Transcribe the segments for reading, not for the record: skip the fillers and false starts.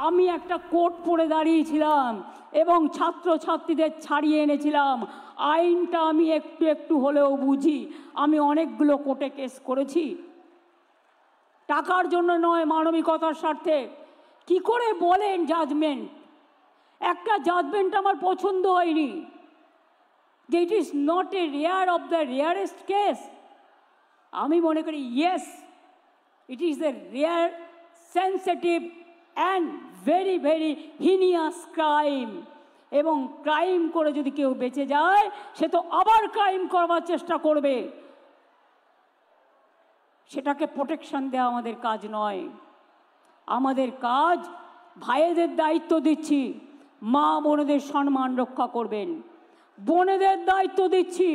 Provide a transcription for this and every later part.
আমি একটা কোট পরে দাঁড়িয়েছিলাম এবং ছাত্রছাত্রীদের ছাড়িয়ে এনেছিলাম। আইনটা আমি একটু একটু হলেও বুঝি। আমি অনেকগুলো কোর্টে কেস করেছি, টাকার জন্য নয়, মানবিকতার স্বার্থে। কি করে বলেন জাজমেন্ট? একটা জাজমেন্ট আমার পছন্দ হয়নি, যে it is not a rare of the rarest case. আমি মনে করি yes, it is a rare, sensitive and very very heinous crime. এবং ক্রাইম করে যদি কেউ বেঁচে যায়, সে তো আবার ক্রাইম করবার চেষ্টা করবে। সেটাকে প্রোটেকশন দেওয়া আমাদের কাজ নয়। আমাদের কাজ, ভাইদের দায়িত্ব দিচ্ছি, মা বোনেদের সম্মান রক্ষা করবেন। বোনেদের দায়িত্ব দিচ্ছি,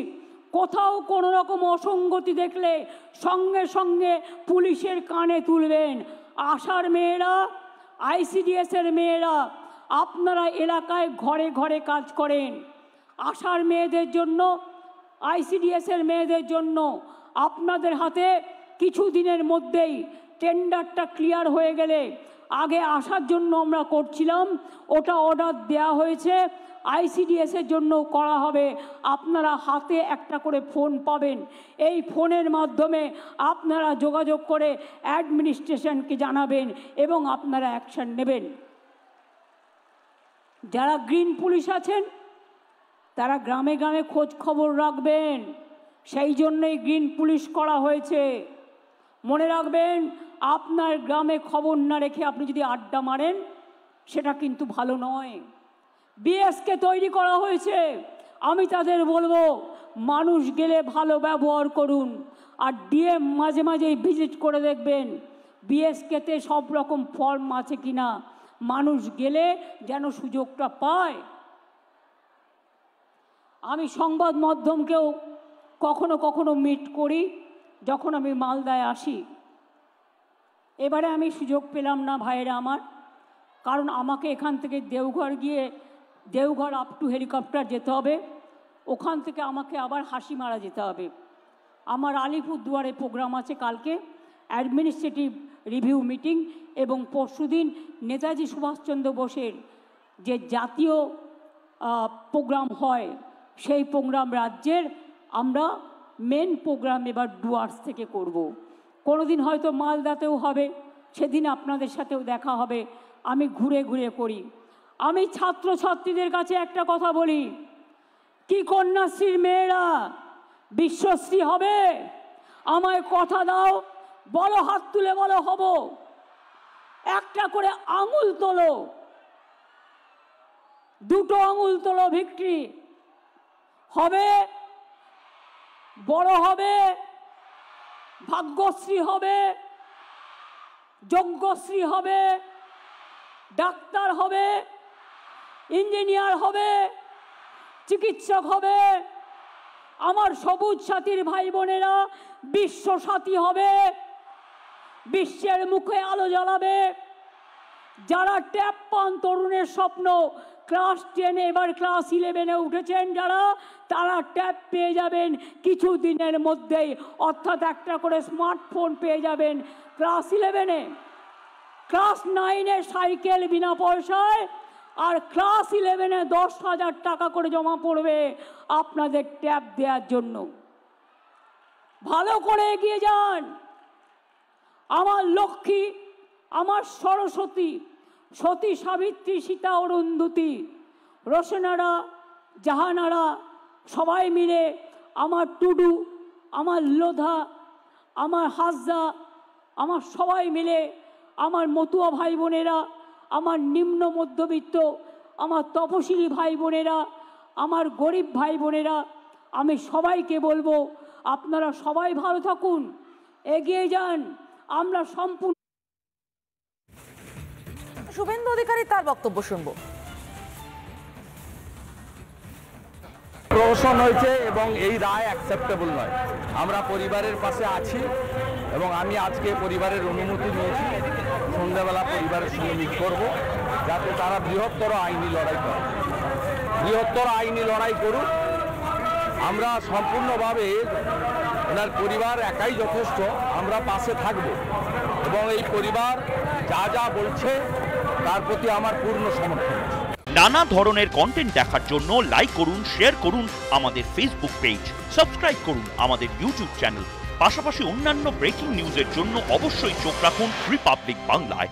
কোথাও কোনো রকম অসঙ্গতি দেখলে সঙ্গে সঙ্গে পুলিশের কানে তুলবেন। আশার মেয়েরা, আইসিডিএসের মেয়েরা, আপনারা এলাকায় ঘরে ঘরে কাজ করেন। আশার মেয়েদের জন্য, আইসিডিএসের মেয়েদের জন্য আপনাদের হাতে কিছু দিনের মধ্যেই টেন্ডারটা ক্লিয়ার হয়ে গেলে, আগে আসার জন্য আমরা করছিলাম, ওটা অর্ডার দেওয়া হয়েছে, আইসিডিএসের জন্য করা হবে। আপনারা হাতে একটা করে ফোন পাবেন, এই ফোনের মাধ্যমে আপনারা যোগাযোগ করে অ্যাডমিনিস্ট্রেশনকে জানাবেন এবং আপনারা অ্যাকশন নেবেন। যারা গ্রিন পুলিশ আছেন তারা গ্রামে গ্রামে খোঁজ খবর রাখবেন, সেই জন্যই গ্রিন পুলিশ করা হয়েছে। মনে রাখবেন, আপনার গ্রামে খবর না রেখে আপনি যদি আড্ডা মারেন, সেটা কিন্তু ভালো নয়। বিএসকে তৈরি করা হয়েছে, আমি তাদের বলবো মানুষ গেলে ভালো ব্যবহার করুন, আর ডিএম মাঝে মাঝেই ভিজিট করে দেখবেন বিএসকেতে সব রকম ফর্ম আছে কিনা, মানুষ গেলে যেন সুযোগটা পায়। আমি সংবাদ মাধ্যমকেও কখনো কখনো মিট করি যখন আমি মালদায় আসি। এবারে আমি সুযোগ পেলাম না ভাইয়েরা আমার, কারণ আমাকে এখান থেকে দেওঘর গিয়ে, দেওঘর আপ টু হেলিকপ্টার যেতে হবে, ওখান থেকে আমাকে আবার হাসিমারা যেতে হবে। আমার আলিপুরদুয়ারে প্রোগ্রাম আছে কালকে, অ্যাডমিনিস্ট্রেটিভ রিভিউ মিটিং, এবং পরশুদিন নেতাজি সুভাষচন্দ্র বোসের যে জাতীয় প্রোগ্রাম হয়, সেই প্রোগ্রাম রাজ্যের আমরা মেন প্রোগ্রাম এবার ডুয়ার্স থেকে করব। কোনো দিন হয়তো মালদাতেও হবে, সেদিন আপনাদের সাথেও দেখা হবে। আমি ঘুরে ঘুরে করি। আমি ছাত্রছাত্রীদের কাছে একটা কথা বলি, কি কন্যাশ্রীর মেয়েরা বিশ্বশ্রী হবে? আমায় কথা দাও, বলো, হাত তুলে বলো হব। একটা করে আঙুল তোলো, দুটো আঙুল তোলো, ভিক্টরি হবে, বড় হবে, ভাগ্যশ্রী হবে, যজ্ঞশ্রী হবে, ডাক্তার হবে, ইঞ্জিনিয়ার হবে, চিকিৎসক হবে। আমার সবুজ সাথীর ভাই বোনেরা বিশ্ব সাথী হবে, বিশ্বের মুখে আলো জ্বালাবে। যারা ট্যাপ পান তরুণের স্বপ্ন, ক্লাস 10 এবার ক্লাস 11-এ উঠেছেন যারা, তারা ট্যাব পেয়ে যাবেন কিছু দিনের মধ্যেই, অর্থাৎ একটা করে স্মার্টফোন পেয়ে যাবেন ক্লাস 11-এ। ক্লাস 9-এ সাইকেল বিনা পয়সায়, আর ক্লাস 11-এ 10,000 টাকা করে জমা পড়বে আপনাদের ট্যাব দেওয়ার জন্য। ভালো করে এগিয়ে যান। আমার লক্ষ্মী, আমার সরস্বতী, সতী সাবিত্রী, সীতা অরুন্ধতী, রোশনারা, জাহানারা সবাই মিলে, আমার টুডু, আমার লোধা, আমার হাজরা, আমার সবাই মিলে, আমার মতুয়া ভাই বোনেরা, আমার নিম্ন মধ্যবিত্ত, আমার তপশিলি ভাই বোনেরা, আমার গরিব ভাই বোনেরা, আমি সবাইকে বলবো আপনারা সবাই ভালো থাকুন, এগিয়ে যান। আমরা সম্পূর্ণ। শুভেন্দু অধিকারী তার বক্তব্য শুনবো। প্রহসন হয়েছে এবং এই রায় অ্যাকসেপ্টেবল নয়। আমরা পরিবারের পাশে আছি এবং আমি আজকে পরিবারের অনুমতি নিয়েছি, সন্ধ্যাবেলা পরিবারের সঙ্গে মিট করব, যাতে তারা বৃহত্তর আইনি লড়াই করে, বৃহত্তর আইনি লড়াই করুক। আমরা সম্পূর্ণভাবে ওনার পরিবার একাই যথেষ্ট, আমরা পাশে থাকব এবং এই পরিবার যা যা বলছে তার প্রতি আমার পূর্ণ সমর্থন আছে। নানা ধরনের কন্টেন্ট দেখার জন্য লাইক করুন, শেয়ার করুন আমাদের ফেসবুক পেজ, সাবস্ক্রাইব করুন আমাদের ইউটিউব চ্যানেল। পাশাপাশি অন্যান্য ব্রেকিং নিউজের জন্য অবশ্যই চোখ রাখুন রিপাবলিক বাংলায়।